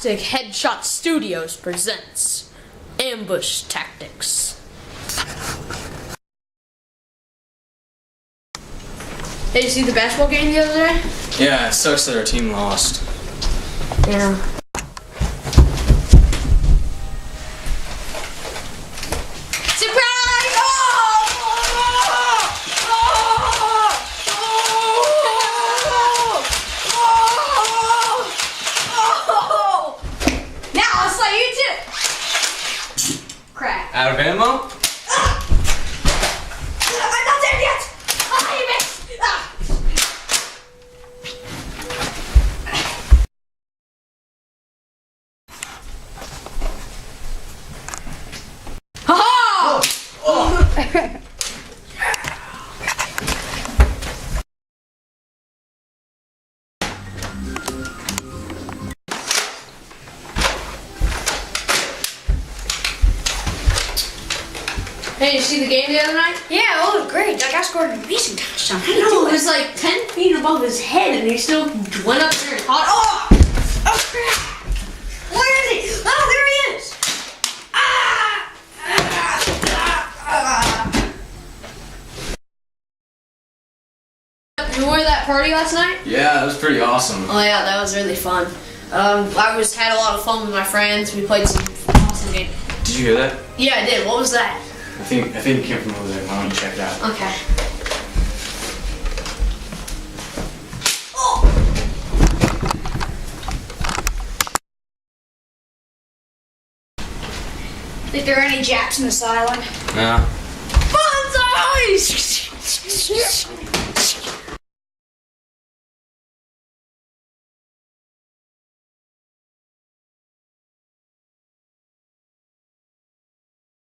Plastic Headshot Studios presents Ambush Tactics. Did you see the basketball game the other day? Yeah, it sucks that our team lost. Yeah. Surprise! Now I'll slay you too! Crap. Out of ammo? I'm not dead yet! You missed! Ha-ha! Hey, you see the game the other night? Yeah, it was great. That guy scored an amazing touchdown. How do you No, do it it? was like 10 feet above his head and he still went up there and caught it. Oh! Oh, crap. Where is he? Oh, there he is. You were at that party last night? Yeah, that was pretty awesome. Oh yeah, that was really fun. I had a lot of fun with my friends. We played some awesome games. Did you hear that? Yeah, I did. What was that? I think it came from over there. Why don't you check it out? Okay. Think there are any Japs in this island? No. Bonsai!